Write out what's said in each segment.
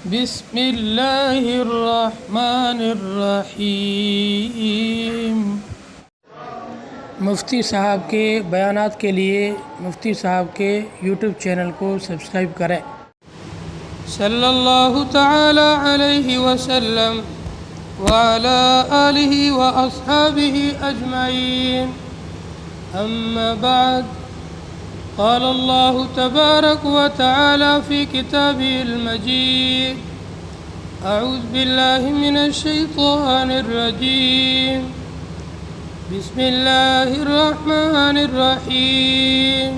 بسم اللہ الرحمن الرحیم۔ مفتی صاحب کے بیانات کے لیے مفتی صاحب کے یوٹیوب چینل کو سبسکرائب کریں۔ صلی اللہ تعالی علیہ وسلم وعلی آلہ واصحابہ اجمعین، اما بعد، قال اللہ تبارک وتعالی فی کتابہ المجید، اعوذ باللہ من الشیطان الرجیم، بسم اللہ الرحمن الرحیم،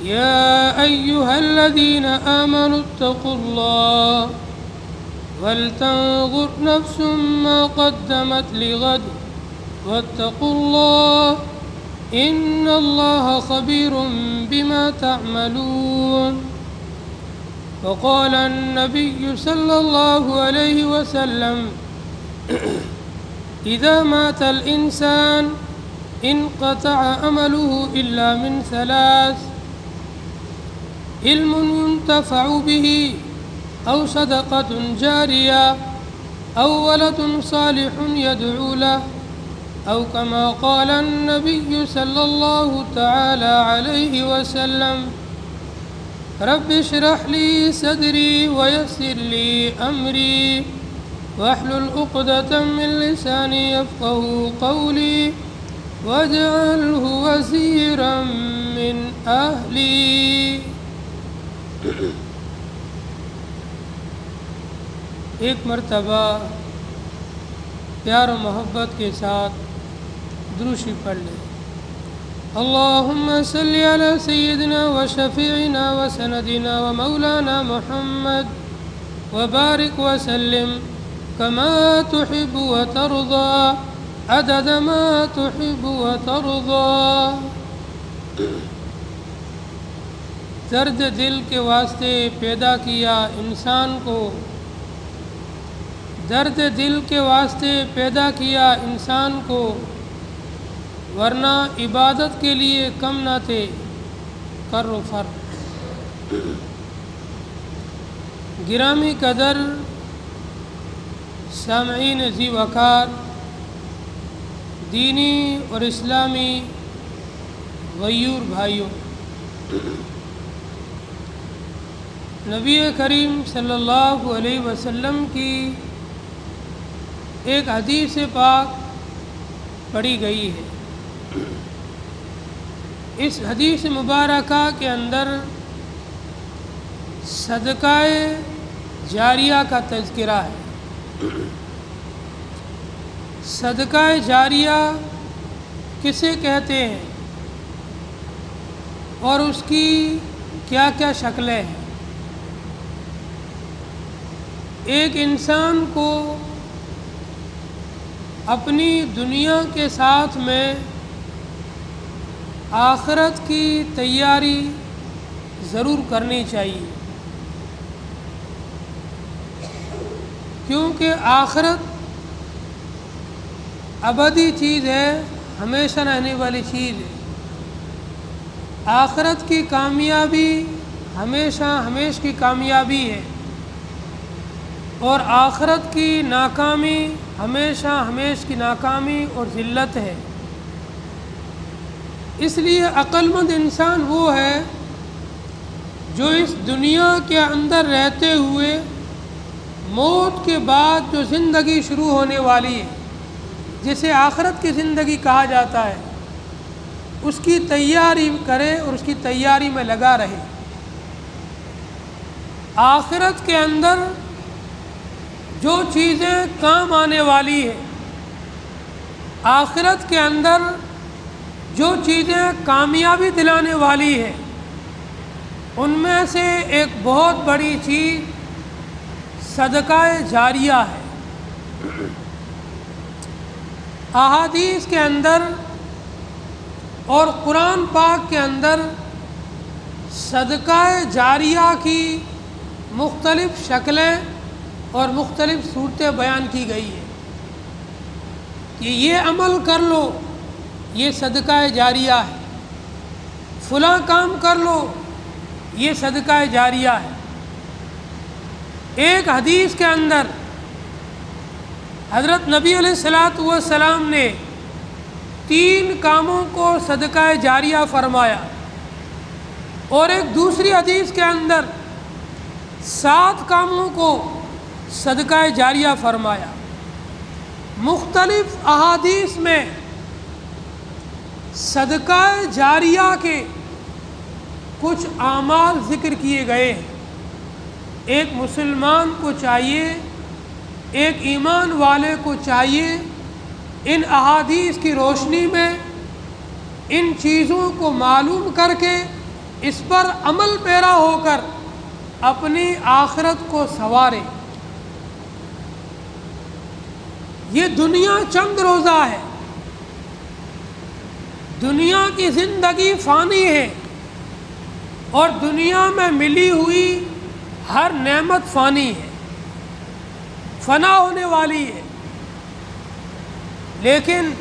یا ایہا الذین آمنوا اتقوا اللہ ولتنظر نفس ما قدمت لغد واتقوا اللہ ان اللہ خبیر بما تعملون۔ وقال النبی صلی اللہ علیہ وسلم، اذا مات الانسان انقطع عمله الا من ثلاث: علم ينتفع به او صدقة جاریہ او ولد صالح يدعو له، او كما قال النبی صلی اللہ تعالی علیہ وسلم، رب اشرح لی صدری ویسر لی امری واحلل عقدة من لسانی یفقهوا قولی واجعلہ وزیرا من اہلی۔ ایک مرتبہ پیار و محبت کے ساتھ درود شریف پڑھ لیں۔ اللہم صلی علی سیدنا و شفیعنا و سندنا و مولانا محمد وبارک وسلم کما تحب و ترضى عدد ما تحب و ترضى۔ درد دل کے واسطے پیدا کیا انسان کو، درد دل کے واسطے پیدا کیا انسان کو، ورنہ عبادت کے لیے کم نہ تھے کر و فر۔ گرامی قدر سامعین ذی وقار، دینی اور اسلامی غیور بھائیوں، نبی کریم صلی اللہ علیہ وسلم کی ایک حدیث پاک پڑھی گئی ہے۔ اس حدیث مبارکہ کے اندر صدقہ جاریہ کا تذکرہ ہے۔ صدقہ جاریہ کسے کہتے ہیں اور اس کی کیا کیا شکلیں ہیں؟ ایک انسان کو اپنی دنیا کے ساتھ میں آخرت کی تیاری ضرور کرنی چاہیے، کیونکہ آخرت ابدی چیز ہے، ہمیشہ رہنے والی چیز ہے۔ آخرت کی کامیابی ہمیشہ ہمیشہ کی کامیابی ہے، اور آخرت کی ناکامی ہمیشہ ہمیشہ کی ناکامی اور ذلت ہے۔ اس لیے عقل مند انسان وہ ہے جو اس دنیا کے اندر رہتے ہوئے موت کے بعد جو زندگی شروع ہونے والی ہے، جسے آخرت کی زندگی کہا جاتا ہے، اس کی تیاری کرے اور اس کی تیاری میں لگا رہے۔ آخرت کے اندر جو چیزیں کام آنے والی ہیں، آخرت کے اندر جو چیزیں کامیابی دلانے والی ہیں، ان میں سے ایک بہت بڑی چیز صدقہ جاریہ ہے۔ احادیث کے اندر اور قرآن پاک کے اندر صدقہ جاریہ کی مختلف شکلیں اور مختلف صورتیں بیان کی گئی ہیں کہ یہ عمل کر لو، یہ صدقہ جاریہ ہے، فلاں کام کر لو، یہ صدقہ جاریہ ہے۔ ایک حدیث کے اندر حضرت نبی علیہ الصلوۃ والسلام نے 3 کاموں کو صدقہ جاریہ فرمایا، اور ایک دوسری حدیث کے اندر 7 کاموں کو صدقہ جاریہ فرمایا۔ مختلف احادیث میں صدقہ جاریہ کے کچھ اعمال ذکر کیے گئے ہیں۔ ایک مسلمان کو چاہیے، ایک ایمان والے کو چاہیے ان احادیث کی روشنی میں ان چیزوں کو معلوم کر کے اس پر عمل پیرا ہو کر اپنی آخرت کو سنوارے۔ یہ دنیا چند روزہ ہے، دنیا کی زندگی فانی ہے، اور دنیا میں ملی ہوئی ہر نعمت فانی ہے، فنا ہونے والی ہے۔ لیکن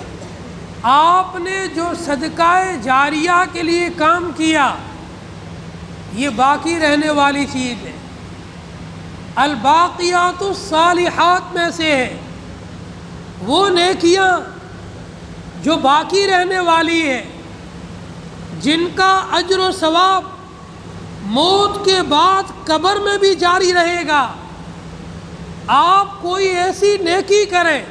آپ نے جو صدقہ جاریہ کے لیے کام کیا یہ باقی رہنے والی چیز ہے، الباقیات الصالحات میں سے ہے، وہ نیکیاں جو باقی رہنے والی ہے، جن کا اجر و ثواب موت کے بعد قبر میں بھی جاری رہے گا۔ آپ کوئی ایسی نیکی کریں،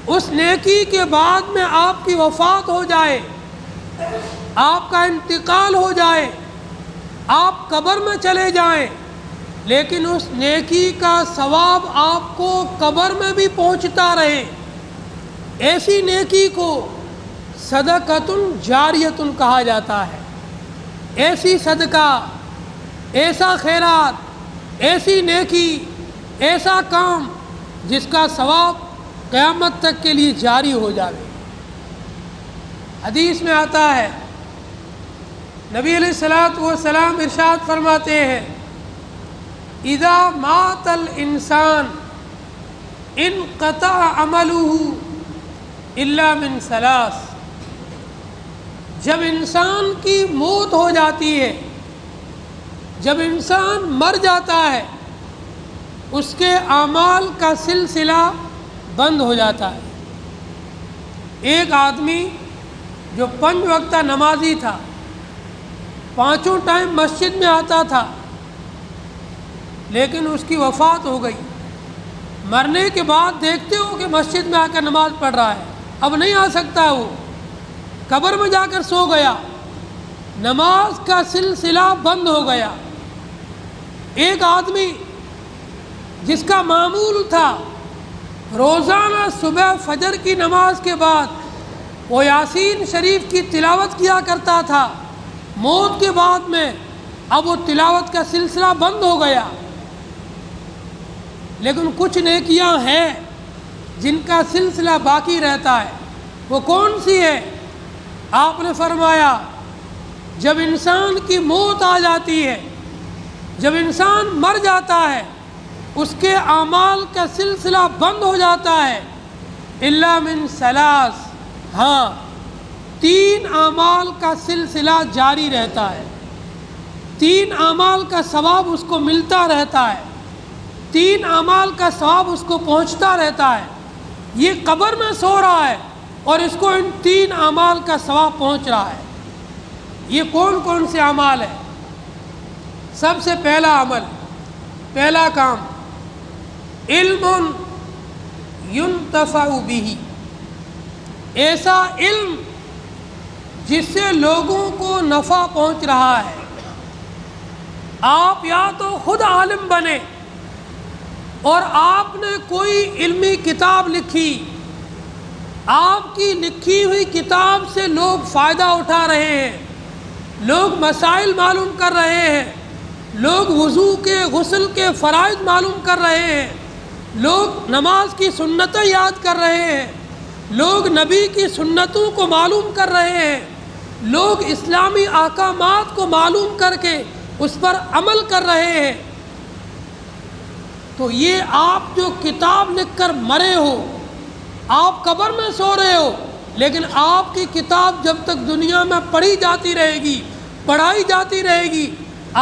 اس نیکی کے بعد میں آپ کی وفات ہو جائے، آپ کا انتقال ہو جائے، آپ قبر میں چلے جائیں، لیکن اس نیکی کا ثواب آپ کو قبر میں بھی پہنچتا رہے، ایسی نیکی کو صدقۃ جاریۃ کہا جاتا ہے۔ ایسی صدقہ، ایسا خیرات، ایسی نیکی، ایسا کام جس کا ثواب قیامت تک کے لیے جاری ہو جائے۔ حدیث میں آتا ہے، نبی علیہ الصلوۃ والسلام ارشاد فرماتے ہیں، اذا مات الانسان انقطع عملہ الا من 3۔ جب انسان کی موت ہو جاتی ہے، جب انسان مر جاتا ہے، اس کے اعمال کا سلسلہ بند ہو جاتا ہے۔ ایک آدمی جو 5 وقتہ نمازی تھا، 5 ٹائم مسجد میں آتا تھا، لیکن اس کی وفات ہو گئی۔ مرنے کے بعد دیکھتے ہو کہ مسجد میں آ کر نماز پڑھ رہا ہے، اب نہیں آ سکتا، وہ قبر میں جا کر سو گیا، نماز کا سلسلہ بند ہو گیا۔ ایک آدمی جس کا معمول تھا روزانہ صبح فجر کی نماز کے بعد وہ یاسین شریف کی تلاوت کیا کرتا تھا، موت کے بعد میں اب وہ تلاوت کا سلسلہ بند ہو گیا۔ لیکن کچھ نیکیاں ہیں جن کا سلسلہ باقی رہتا ہے، وہ کون سی ہے؟ آپ نے فرمایا، جب انسان کی موت آ جاتی ہے، جب انسان مر جاتا ہے، اس کے اعمال کا سلسلہ بند ہو جاتا ہے، الا من 3۔ ہاں، 3 اعمال کا سلسلہ جاری رہتا ہے، 3 اعمال کا ثواب اس کو ملتا رہتا ہے، 3 اعمال کا ثواب اس کو پہنچتا رہتا ہے۔ یہ قبر میں سو رہا ہے اور اس کو ان 3 اعمال کا ثواب پہنچ رہا ہے۔ یہ کون کون سے اعمال ہیں؟ سب سے پہلا عمل، پہلا کام، علم ينتفع به، ایسا علم جس سے لوگوں کو نفع پہنچ رہا ہے۔ آپ یا تو خود عالم بنے اور آپ نے کوئی علمی کتاب لکھی، آپ کی لکھی ہوئی کتاب سے لوگ فائدہ اٹھا رہے ہیں، لوگ مسائل معلوم کر رہے ہیں، لوگ وضو کے غسل کے فرائض معلوم کر رہے ہیں، لوگ نماز کی سنتیں یاد کر رہے ہیں، لوگ نبی کی سنتوں کو معلوم کر رہے ہیں، لوگ اسلامی احکامات کو معلوم کر کے اس پر عمل کر رہے ہیں۔ تو یہ آپ جو کتاب لکھ کر مرے ہو، آپ قبر میں سو رہے ہو، لیکن آپ کی کتاب جب تک دنیا میں پڑھی جاتی رہے گی، پڑھائی جاتی رہے گی،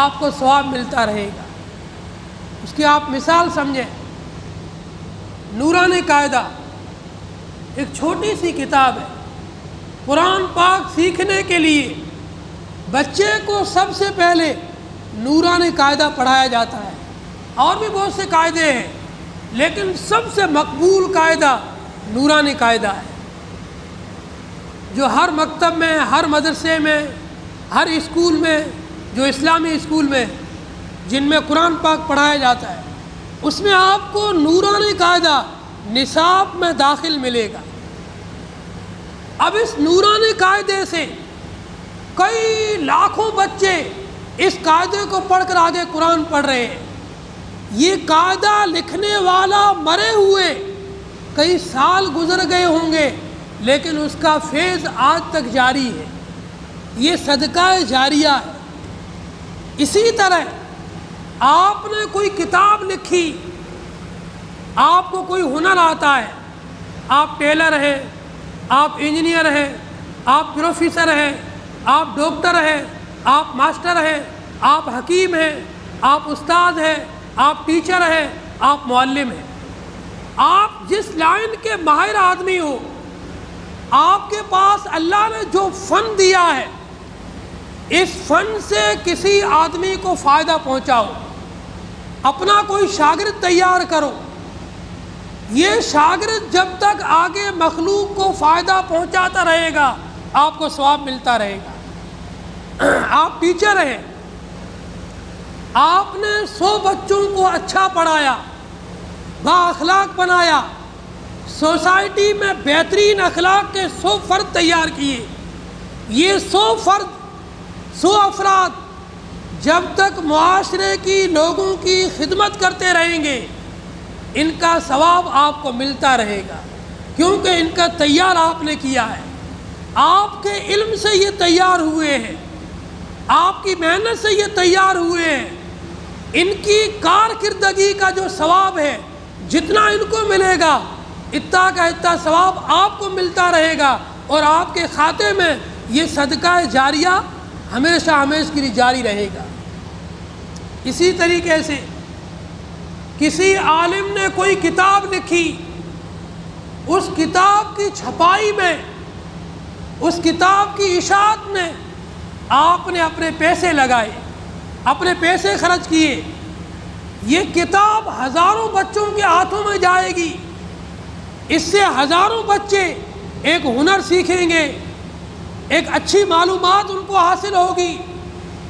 آپ کو ثواب ملتا رہے گا۔ اس کی آپ مثال سمجھیں، نورانی قاعدہ ایک چھوٹی سی کتاب ہے۔ قرآن پاک سیکھنے کے لیے بچے کو سب سے پہلے نورانی قاعدہ پڑھایا جاتا ہے، اور بھی بہت سے قاعدے ہیں، لیکن سب سے مقبول قاعدہ نورانی قاعدہ ہے، جو ہر مکتب میں، ہر مدرسے میں، ہر اسکول میں، جو اسلامی اسکول میں جن میں قرآن پاک پڑھایا جاتا ہے، اس میں آپ کو نورانی قاعدہ نصاب میں داخل ملے گا۔ اب اس نورانی قاعدے سے کئی لاکھوں بچے اس قاعدے کو پڑھ کر آگے قرآن پڑھ رہے ہیں۔ یہ قاعدہ لکھنے والا مرے ہوئے کئی سال گزر گئے ہوں گے، لیکن اس کا فیض آج تک جاری ہے۔ یہ صدقہ جاریہ ہے۔ اسی طرح آپ نے کوئی کتاب لکھی، آپ کو کوئی ہنر آتا ہے، آپ ٹیلر ہیں، آپ انجینئر ہیں، آپ پروفیسر ہیں، آپ ڈاکٹر ہیں، آپ ماسٹر ہیں، آپ حکیم ہیں، آپ استاد ہیں، آپ ٹیچر ہیں، آپ معلم ہیں۔ آپ جس لائن کے ماہر آدمی ہو، آپ کے پاس اللہ نے جو فن دیا ہے، اس فن سے کسی آدمی کو فائدہ پہنچاؤ، اپنا کوئی شاگرد تیار کرو۔ یہ شاگرد جب تک آگے مخلوق کو فائدہ پہنچاتا رہے گا، آپ کو ثواب ملتا رہے گا۔ آپ ٹیچر ہیں، آپ نے 100 بچوں کو اچھا پڑھایا، با اخلاق بنایا، سوسائٹی میں بہترین اخلاق کے 100 فرد تیار کیے۔ یہ 100 فرد، 100 افراد جب تک معاشرے کی لوگوں کی خدمت کرتے رہیں گے، ان کا ثواب آپ کو ملتا رہے گا، کیونکہ ان کا تیار آپ نے کیا ہے۔ آپ کے علم سے یہ تیار ہوئے ہیں، آپ کی محنت سے یہ تیار ہوئے ہیں۔ ان کی کارکردگی کا جو ثواب ہے، جتنا ان کو ملے گا، اتنا کا اتنا ثواب آپ کو ملتا رہے گا، اور آپ کے کھاتے میں یہ صدقہ جاریہ ہمیشہ ہمیشہ کے لیے جاری رہے گا۔ اسی طریقے سے کسی عالم نے کوئی کتاب لکھی، اس کتاب کی چھپائی میں، اس کتاب کی اشاعت میں آپ نے اپنے پیسے لگائے، اپنے پیسے خرچ کیے۔ یہ کتاب ہزاروں بچوں کے ہاتھوں میں جائے گی، اس سے ہزاروں بچے ایک ہنر سیکھیں گے، ایک اچھی معلومات ان کو حاصل ہوگی،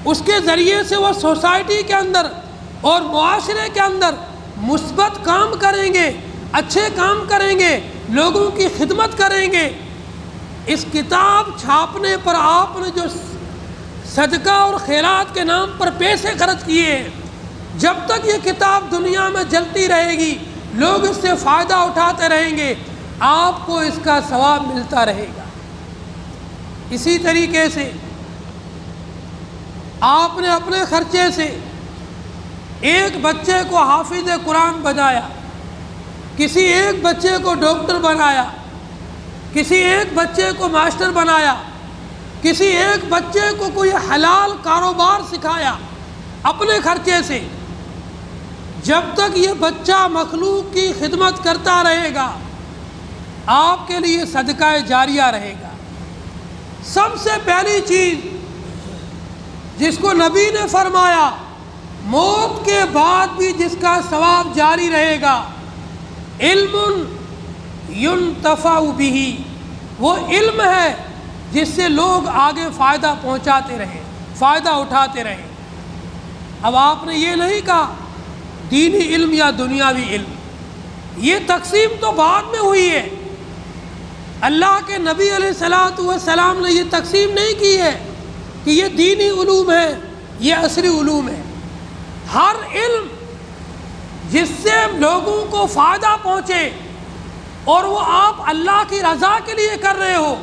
اس کے ذریعے سے وہ سوسائٹی کے اندر اور معاشرے کے اندر مثبت کام کریں گے، اچھے کام کریں گے، لوگوں کی خدمت کریں گے۔ اس کتاب چھاپنے پر آپ نے جو صدقہ اور خیرات کے نام پر پیسے خرچ کیے ہیں، جب تک یہ کتاب دنیا میں جلتی رہے گی، لوگ اس سے فائدہ اٹھاتے رہیں گے، آپ کو اس کا ثواب ملتا رہے گا۔ اسی طریقے سے آپ نے اپنے خرچے سے ایک بچے کو حافظ قرآن بنایا، کسی ایک بچے کو ڈاکٹر بنایا، کسی ایک بچے کو ماسٹر بنایا، کسی ایک بچے کو کوئی حلال کاروبار سکھایا اپنے خرچے سے۔ جب تک یہ بچہ مخلوق کی خدمت کرتا رہے گا، آپ کے لیے صدقہ جاریہ رہے گا۔ سب سے پہلی چیز جس کو نبی نے فرمایا، موت کے بعد بھی جس کا ثواب جاری رہے گا، علم ينتفع به، وہ علم ہے جس سے لوگ آگے فائدہ پہنچاتے رہیں، فائدہ اٹھاتے رہیں۔ اب آپ نے یہ نہیں کہا دینی علم یا دنیاوی علم، یہ تقسیم تو بعد میں ہوئی ہے۔ اللہ کے نبی علیہ السلام نے یہ تقسیم نہیں کی ہے کہ یہ دینی علوم ہے، یہ عصری علوم ہے۔ ہر علم جس سے لوگوں کو فائدہ پہنچے اور وہ آپ اللہ کی رضا کے لیے کر رہے ہو،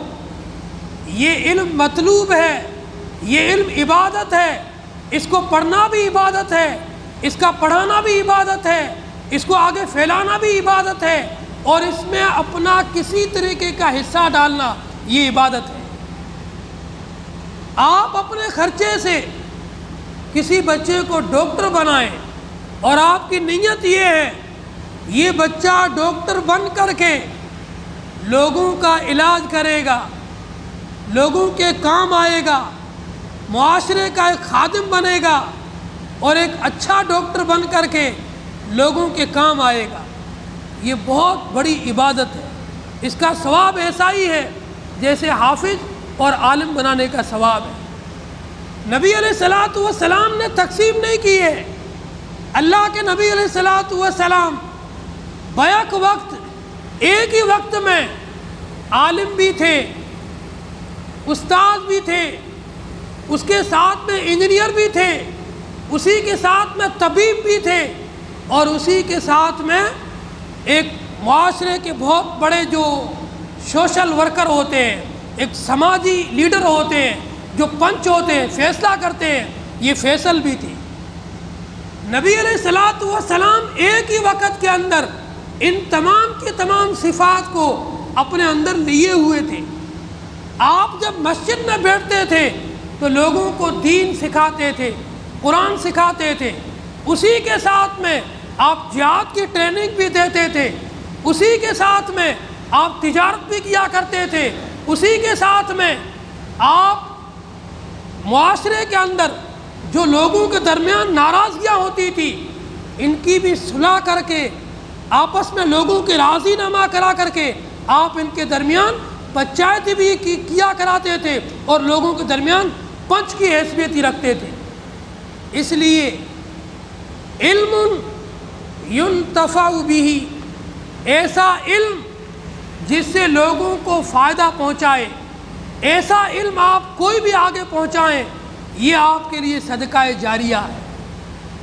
یہ علم مطلوب ہے، یہ علم عبادت ہے۔ اس کو پڑھنا بھی عبادت ہے، اس کا پڑھانا بھی عبادت ہے، اس کو آگے پھیلانا بھی عبادت ہے، اور اس میں اپنا کسی طریقے کا حصہ ڈالنا یہ عبادت ہے۔ آپ اپنے خرچے سے کسی بچے کو ڈاکٹر بنائیں، اور آپ کی نیت یہ ہے یہ بچہ ڈاکٹر بن کر کے لوگوں کا علاج کرے گا، لوگوں کے کام آئے گا، معاشرے کا ایک خادم بنے گا اور ایک اچھا ڈاکٹر بن کر کے لوگوں کے کام آئے گا، یہ بہت بڑی عبادت ہے۔ اس کا ثواب ایسا ہی ہے جیسے حافظ اور عالم بنانے کا ثواب ہے۔ نبی علیہ الصلوۃ والسلام نے تقسیم نہیں کی ہے۔ اللہ کے نبی علیہ الصلوۃ والسلام بیک وقت ایک ہی وقت میں عالم بھی تھے، استاد بھی تھے، اس کے ساتھ میں انجینئر بھی تھے، اسی کے ساتھ میں طبیب بھی تھے، اور اسی کے ساتھ میں ایک معاشرے کے بہت بڑے جو سوشل ورکر ہوتے ہیں، ایک سماجی لیڈر ہوتے ہیں، جو پنچ ہوتے ہیں، فیصلہ کرتے ہیں، یہ فیصل بھی تھی۔ نبی علیہ الصلوۃ والسلام ایک ہی وقت کے اندر ان تمام کی تمام صفات کو اپنے اندر لیے ہوئے تھے۔ آپ جب مسجد میں بیٹھتے تھے تو لوگوں کو دین سکھاتے تھے، قرآن سکھاتے تھے، اسی کے ساتھ میں آپ جہاد کی ٹریننگ بھی دیتے تھے، اسی کے ساتھ میں آپ تجارت بھی کیا کرتے تھے، اسی کے ساتھ میں آپ معاشرے کے اندر جو لوگوں کے درمیان ناراضگیاں ہوتی تھی ان کی بھی صلح کر کے آپس میں لوگوں کے راضی نامہ کرا کر کے آپ ان کے درمیان پنچایت بھی کیا کراتے تھے اور لوگوں کے درمیان پنچ کی حیثیت ہی رکھتے تھے۔ اس لیے علم ینتفع بہ، ایسا علم جس سے لوگوں کو فائدہ پہنچائے، ایسا علم آپ کوئی بھی آگے پہنچائیں، یہ آپ کے لیے صدقہ جاریہ ہے۔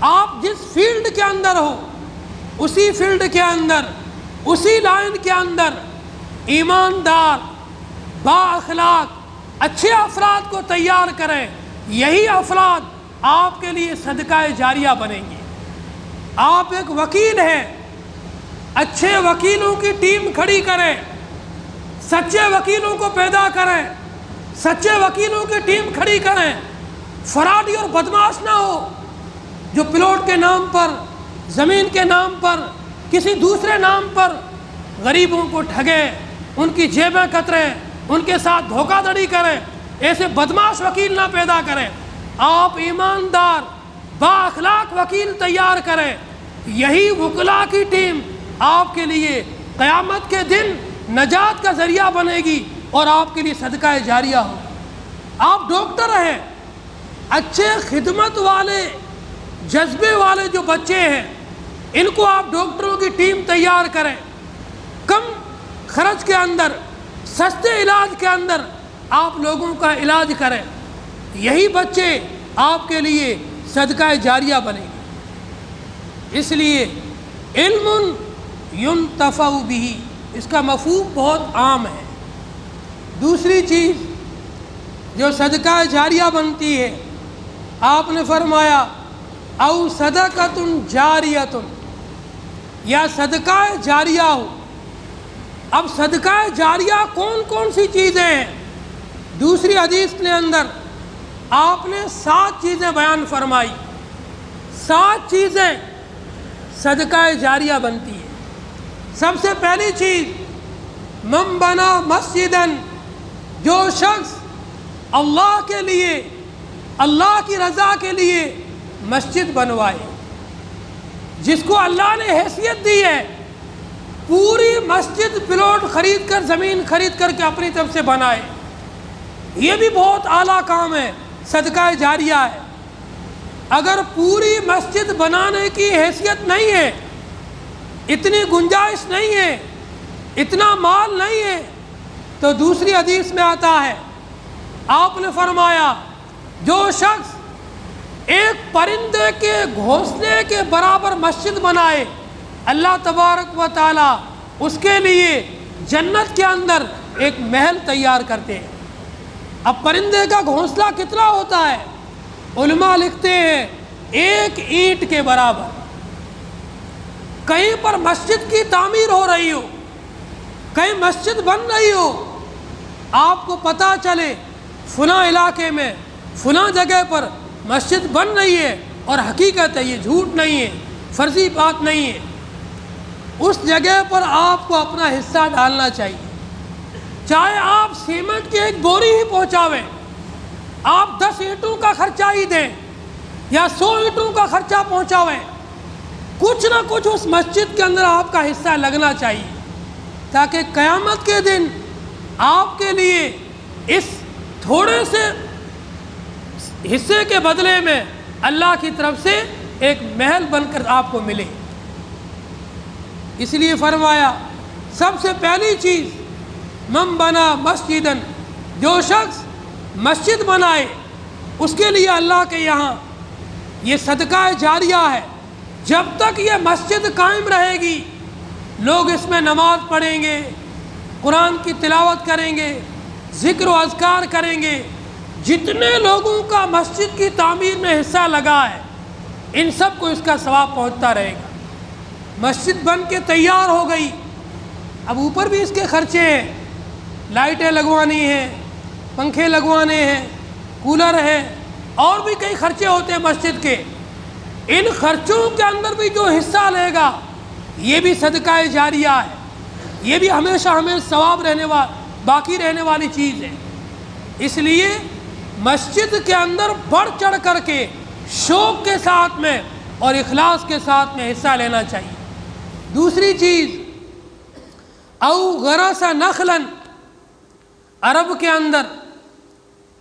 آپ جس فیلڈ کے اندر ہو اسی فیلڈ کے اندر، اسی لائن کے اندر ایماندار، با اخلاق اچھے افراد کو تیار کریں، یہی افراد آپ کے لیے صدقہ جاریہ بنیں گے۔ آپ ایک وکیل ہیں، اچھے وکیلوں کی ٹیم کھڑی کریں، سچے وکیلوں کو پیدا کریں، سچے وکیلوں کی ٹیم کھڑی کریں، فراڈی اور بدماش نہ ہو جو پلاٹ کے نام پر، زمین کے نام پر، کسی دوسرے نام پر غریبوں کو ٹھگیں، ان کی جیبیں کتریں، ان کے ساتھ دھوکہ دھڑی کریں، ایسے بدماش وکیل نہ پیدا کریں۔ آپ ایماندار با اخلاق وکیل تیار کریں، یہی وکلاء کی ٹیم آپ کے لیے قیامت کے دن نجات کا ذریعہ بنے گی اور آپ کے لیے صدقہ جاریہ ہو۔ آپ ڈاکٹر ہیں، اچھے خدمت والے جذبے والے جو بچے ہیں ان کو آپ ڈاکٹروں کی ٹیم تیار کریں، کم خرچ کے اندر، سستے علاج کے اندر آپ لوگوں کا علاج کریں، یہی بچے آپ کے لیے صدقہ جاریہ بنے گی۔ اس لیے علم ینتفع بہ، اس کا مفہوم بہت عام ہے۔ دوسری چیز جو صدقہ جاریہ بنتی ہے، آپ نے فرمایا او صدقۃ جاریۃ، یا صدقہ جاریہ ہو۔ اب صدقہ جاریہ کون کون سی چیزیں ہیں؟ دوسری حدیث کے اندر آپ نے 7 چیزیں بیان فرمائی، 7 چیزیں صدقہ جاریہ بنتی ہیں۔ سب سے پہلی چیز من بنا مسجدن، جو شخص اللہ کے لیے، اللہ کی رضا کے لیے مسجد بنوائے، جس کو اللہ نے حیثیت دی ہے، پوری مسجد پلاٹ خرید کر، زمین خرید کر کے اپنی طرف سے بنائے، یہ بھی بہت اعلیٰ کام ہے، صدقہ جاریہ ہے۔ اگر پوری مسجد بنانے کی حیثیت نہیں ہے، اتنی گنجائش نہیں ہے، اتنا مال نہیں ہے، تو دوسری حدیث میں آتا ہے، آپ نے فرمایا جو شخص ایک پرندے کے گھونسلے کے برابر مسجد بنائے، اللہ تبارک و تعالی اس کے لیے جنت کے اندر ایک محل تیار کرتے ہیں۔ اب پرندے کا گھونسلہ کتنا ہوتا ہے؟ علماء لکھتے ہیں 1 اینٹ کے برابر۔ کہیں پر مسجد کی تعمیر ہو رہی ہو، کہیں مسجد بن رہی ہو، آپ کو پتہ چلے فلاں علاقے میں فلاں جگہ پر مسجد بن رہی ہے اور حقیقت ہے، یہ جھوٹ نہیں ہے، فرضی بات نہیں ہے، اس جگہ پر آپ کو اپنا حصہ ڈالنا چاہیے۔ چاہے آپ سیمنٹ کی ایک بوری ہی پہنچاویں، آپ 10 اینٹوں کا خرچہ ہی دیں یا 100 اینٹوں کا خرچہ پہنچاویں، کچھ نہ کچھ اس مسجد کے اندر آپ کا حصہ لگنا چاہیے، تاکہ قیامت کے دن آپ کے لیے اس تھوڑے سے حصے کے بدلے میں اللہ کی طرف سے ایک محل بن کر آپ کو ملے۔ اس لیے فرمایا سب سے پہلی چیز من بنا مسجدن، جو شخص مسجد بنائے اس کے لیے اللہ کے یہاں یہ صدقہ جاریہ ہے۔ جب تک یہ مسجد قائم رہے گی، لوگ اس میں نماز پڑھیں گے، قرآن کی تلاوت کریں گے، ذکر و اذکار کریں گے، جتنے لوگوں کا مسجد کی تعمیر میں حصہ لگا ہے ان سب کو اس کا ثواب پہنچتا رہے گا۔ مسجد بن کے تیار ہو گئی، اب اوپر بھی اس کے خرچے ہیں، لائٹیں لگوانی ہیں، پنکھے لگوانے ہیں، کولر ہے، اور بھی کئی خرچے ہوتے ہیں مسجد کے۔ ان خرچوں کے اندر بھی جو حصہ لے گا یہ بھی صدقہ جاریہ ہے، یہ بھی ہمیشہ ہمیں ثواب باقی رہنے والی چیز ہے۔ اس لیے مسجد کے اندر بڑھ چڑھ کر کے شوق کے ساتھ میں اور اخلاص کے ساتھ میں حصہ لینا چاہیے۔ دوسری چیز او غرس نخلا، عرب کے اندر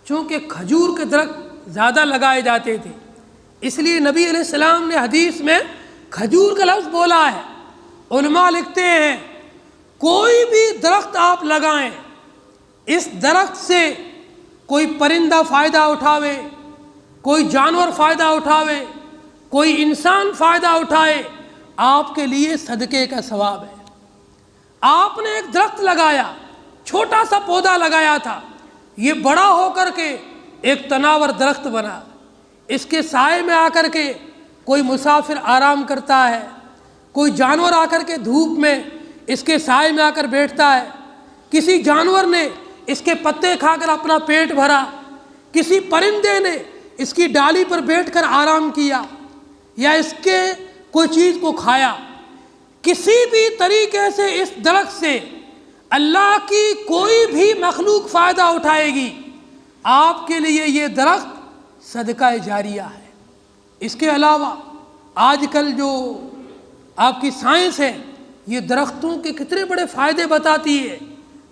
چونکہ کھجور کے درخت زیادہ لگائے جاتے تھے، اس لیے نبی علیہ السلام نے حدیث میں کھجور کا لفظ بولا ہے۔ علماء لکھتے ہیں کوئی بھی درخت آپ لگائیں، اس درخت سے کوئی پرندہ فائدہ اٹھاوے، کوئی جانور فائدہ اٹھاوے، کوئی انسان فائدہ اٹھائے، آپ کے لیے صدقے کا ثواب ہے۔ آپ نے ایک درخت لگایا، چھوٹا سا پودا لگایا تھا، یہ بڑا ہو کر کے ایک تناور درخت بنا، اس کے سائے میں آ کر کے کوئی مسافر آرام کرتا ہے، کوئی جانور آ کر کے دھوپ میں اس کے سائے میں آ کر بیٹھتا ہے، کسی جانور نے اس کے پتے کھا کر اپنا پیٹ بھرا، کسی پرندے نے اس کی ڈالی پر بیٹھ کر آرام کیا یا اس کے کوئی چیز کو کھایا۔ کسی بھی طریقے سے اس درخت سے اللہ کی کوئی بھی مخلوق فائدہ اٹھائے گی، آپ کے لیے یہ درخت صدقہ جاریہ ہے۔ اس کے علاوہ آج کل جو آپ کی سائنس ہے یہ درختوں کے کتنے بڑے فائدے بتاتی ہے۔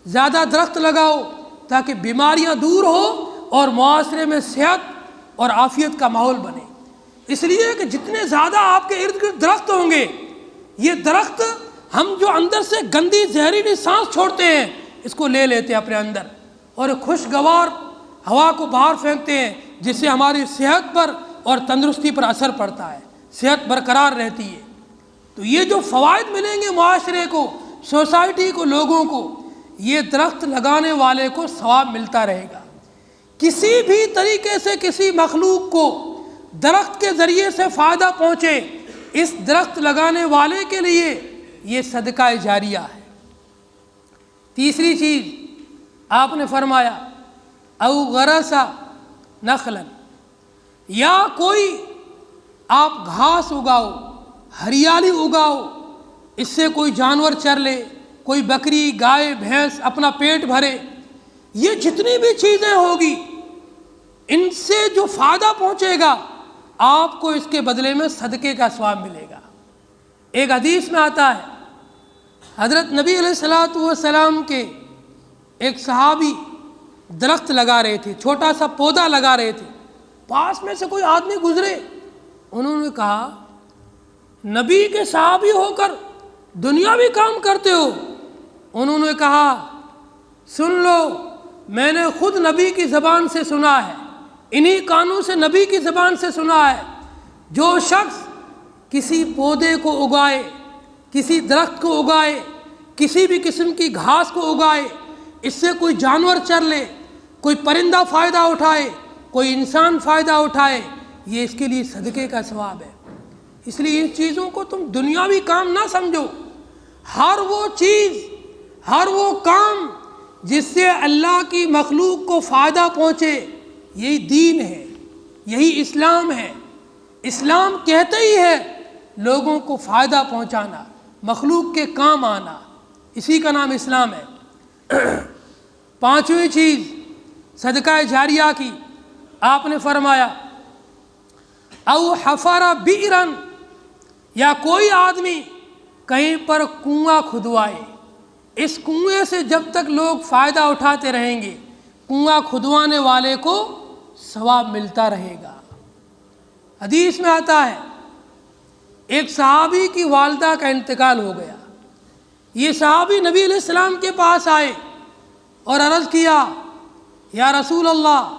زیادہ درخت لگاؤ تاکہ بیماریاں دور ہو اور معاشرے میں صحت اور عافیت کا ماحول بنے۔ اس لیے کہ جتنے زیادہ آپ کے ارد گرد درخت ہوں گے، یہ درخت ہم جو اندر سے گندی زہریلی سانس چھوڑتے ہیں اس کو لے لیتے ہیں اپنے اندر اور خوشگوار ہوا کو باہر پھینکتے ہیں، جس سے ہماری صحت پر اور تندرستی پر اثر پڑتا ہے، صحت برقرار رہتی ہے۔ تو یہ جو فوائد ملیں گے معاشرے کو، سوسائٹی کو، لوگوں کو، یہ درخت لگانے والے کو ثواب ملتا رہے گا۔ کسی بھی طریقے سے کسی مخلوق کو درخت کے ذریعے سے فائدہ پہنچے، اس درخت لگانے والے کے لیے یہ صدقہ جاریہ ہے۔ تیسری چیز آپ نے فرمایا او غرس نخلا، یا کوئی آپ گھاس اگاؤ، ہریالی اگاؤ، اس سے کوئی جانور چر لے، کوئی بکری، گائے، بھینس اپنا پیٹ بھرے۔ یہ جتنی بھی چیزیں ہوگی ان سے جو فائدہ پہنچے گا آپ کو اس کے بدلے میں صدقے کا ثواب ملے گا۔ ایک حدیث میں آتا ہے حضرت نبی علیہ السلام کے ایک صحابی درخت لگا رہے تھے، چھوٹا سا پودا لگا رہے تھے، پاس میں سے کوئی آدمی گزرے، انہوں نے کہا نبی کے صحابی ہو کر دنیاوی کام کرتے ہو؟ انہوں نے کہا سن لو، میں نے خود نبی کی زبان سے سنا ہے، انہی کانوں سے نبی کی زبان سے سنا ہے، جو شخص کسی پودے کو اگائے، کسی درخت کو اگائے، کسی بھی قسم کی گھاس کو اگائے، اس سے کوئی جانور چر لے، کوئی پرندہ فائدہ اٹھائے، کوئی انسان فائدہ اٹھائے، یہ اس کے لیے صدقے کا ثواب ہے۔ اس لیے ان چیزوں کو تم دنیاوی کام نہ سمجھو، ہر وہ چیز، ہر وہ کام جس سے اللہ کی مخلوق کو فائدہ پہنچے، یہی دین ہے، یہی اسلام ہے۔ اسلام کہتے ہی ہے لوگوں کو فائدہ پہنچانا، مخلوق کے کام آنا، اسی کا نام اسلام ہے۔ پانچویں چیز صدقہ جاریہ کی، آپ نے فرمایا او حفر بئرن، یا کوئی آدمی کہیں پر کنواں کھدوائے، اس کنویں سے جب تک لوگ فائدہ اٹھاتے رہیں گے کنواں کھدوانے والے کو ثواب ملتا رہے گا۔ حدیث میں آتا ہے ایک صحابی کی والدہ کا انتقال ہو گیا، یہ صحابی نبی علیہ السلام کے پاس آئے اور عرض کیا یا رسول اللہ،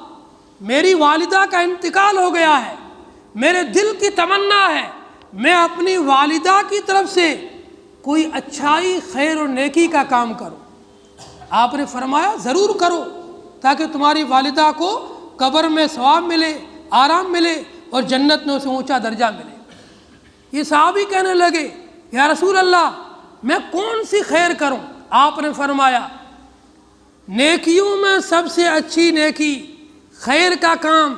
میری والدہ کا انتقال ہو گیا ہے، میرے دل کی تمنا ہے میں اپنی والدہ کی طرف سے کوئی اچھائی، خیر اور نیکی کا کام کروں۔ آپ نے فرمایا ضرور کرو، تاکہ تمہاری والدہ کو قبر میں ثواب ملے، آرام ملے اور جنت میں اسے اونچا درجہ ملے۔ یہ صحابی کہنے لگے یا رسول اللہ میں کون سی خیر کروں؟ آپ نے فرمایا نیکیوں میں سب سے اچھی نیکی، خیر کا کام،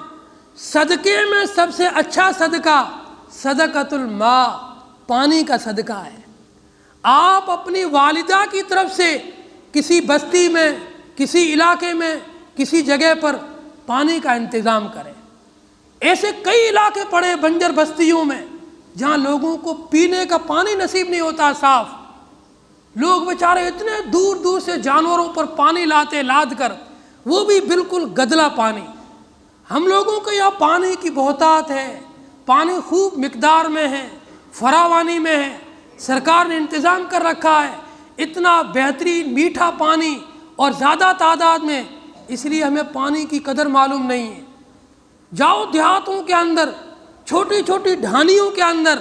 صدقے میں سب سے اچھا صدقہ صدقۃ الماء، پانی کا صدقہ ہے۔ آپ اپنی والدہ کی طرف سے کسی بستی میں، کسی علاقے میں، کسی جگہ پر پانی کا انتظام کریں۔ ایسے کئی علاقے پڑے بنجر بستیوں میں جہاں لوگوں کو پینے کا پانی نصیب نہیں ہوتا صاف، لوگ بیچارے اتنے دور دور سے جانوروں پر پانی لاتے، لاد کر، وہ بھی بالکل گدلا پانی۔ ہم لوگوں کو یہاں پانی کی بہتات ہے، پانی خوب مقدار میں ہے، فراوانی میں ہے، سرکار نے انتظام کر رکھا ہے، اتنا بہترین میٹھا پانی اور زیادہ تعداد میں، اس لیے ہمیں پانی کی قدر معلوم نہیں ہے۔ جاؤ دیہاتوں کے اندر، چھوٹی چھوٹی ڈھانیوں کے اندر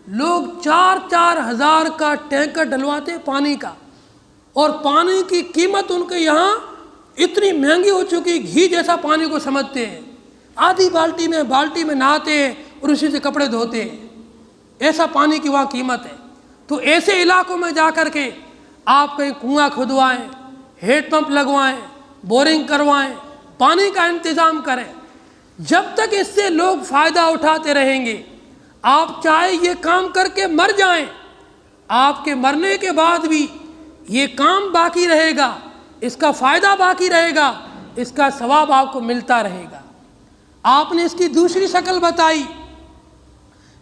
لوگ 4-4 ہزار کا ٹینکر ڈلواتے پانی کا، اور پانی کی قیمت ان کے یہاں اتنی مہنگی ہو چکی، گھی جیسا پانی کو سمجھتے ہیں، آدھی بالٹی میں نہاتے ہیں اور اسی سے کپڑے دھوتے ہیں، ایسا پانی کی وہاں قیمت ہے۔ تو ایسے علاقوں میں جا کر کے آپ کہیں کنواں کھدوائیں، ہیڈ پمپ لگوائیں، بورنگ کروائیں، پانی کا انتظام کریں، جب تک اس سے لوگ فائدہ اٹھاتے رہیں گے، آپ چاہے یہ کام کر کے مر جائیں، آپ کے مرنے کے بعد بھی یہ کام باقی رہے گا، اس کا فائدہ باقی رہے گا، اس کا ثواب آپ کو ملتا رہے گا۔ آپ نے اس کی دوسری شکل بتائی،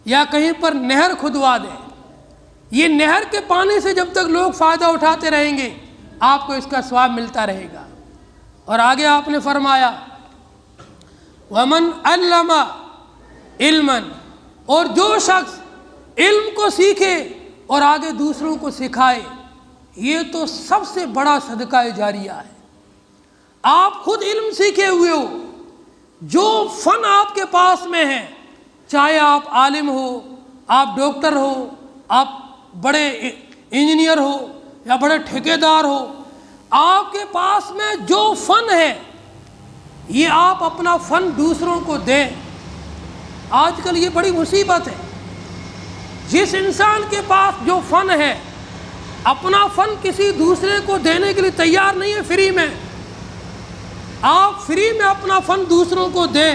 یا کہیں پر نہر کھدوا دیں، یہ نہر کے پانی سے جب تک لوگ فائدہ اٹھاتے رہیں گے آپ کو اس کا ثواب ملتا رہے گا۔ اور آگے آپ نے فرمایا وَمَنْ عَلَّمَ عِلْمًا، اور جو شخص علم کو سیکھے اور آگے دوسروں کو سکھائے، یہ تو سب سے بڑا صدقہ جاریہ ہے۔ آپ خود علم سیکھے ہوئے ہو، جو فن آپ کے پاس میں ہے، چاہے آپ عالم ہو، آپ ڈاکٹر ہو، آپ بڑے انجینئر ہو یا بڑے ٹھیکیدار ہو، آپ کے پاس میں جو فن ہے یہ آپ اپنا فن دوسروں کو دیں۔ آج کل یہ بڑی مصیبت ہے، جس انسان کے پاس جو فن ہے اپنا فن کسی دوسرے کو دینے کے لیے تیار نہیں ہے، فری میں، آپ فری میں اپنا فن دوسروں کو دیں،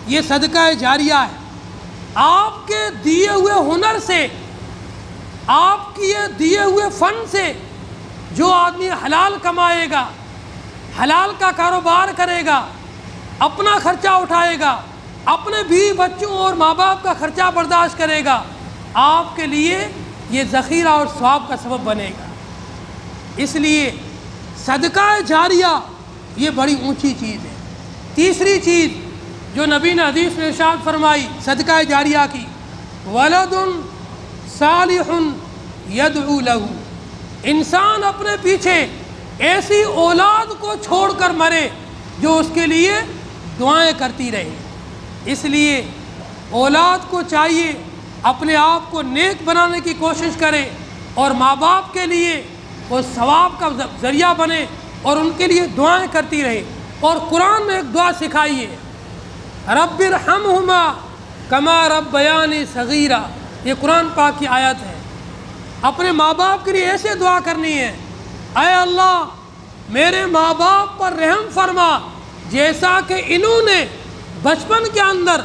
یہ صدقہ جاریہ ہے۔ آپ کے دیے ہوئے ہنر سے، آپ کے دیے ہوئے فن سے جو آدمی حلال کمائے گا، حلال کا کاروبار کرے گا، اپنا خرچہ اٹھائے گا، اپنے بیوی بچوں اور ماں باپ کا خرچہ برداشت کرے گا، آپ کے لیے یہ ذخیرہ اور ثواب کا سبب بنے گا۔ اس لیے صدقہ جاریہ یہ بڑی اونچی چیز ہے۔ تیسری چیز جو نبی نے حدیث میں ارشاد فرمائی صدقہ جاریہ کی، ولد صالح یدعو لہ، انسان اپنے پیچھے ایسی اولاد کو چھوڑ کر مرے جو اس کے لیے دعائیں کرتی رہے۔ اس لیے اولاد کو چاہیے اپنے آپ کو نیک بنانے کی کوشش کرے اور ماں باپ کے لیے وہ ثواب کا ذریعہ بنے اور ان کے لیے دعائیں کرتی رہے۔ اور قرآن میں ایک دعا سکھائی ہے، رب ارحمہما کما ربیانی صغیرا، یہ قرآن پاک کی آیت ہے۔ اپنے ماں باپ کے لیے ایسے دعا کرنی ہے، اے اللہ میرے ماں باپ پر رحم فرما جیسا کہ انہوں نے بچپن کے اندر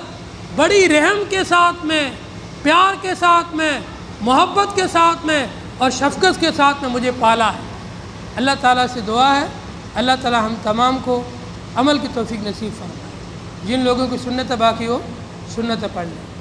بڑی رحم کے ساتھ میں پیار کے ساتھ میں، محبت کے ساتھ میں اور شفقت کے ساتھ میں مجھے پالا ہے۔ اللہ تعالیٰ سے دعا ہے اللہ تعالیٰ ہم تمام کو عمل کی توفیق نصیب فرمائے۔ جن لوگوں کی سنت باقی ہو سنت پڑھ لیں۔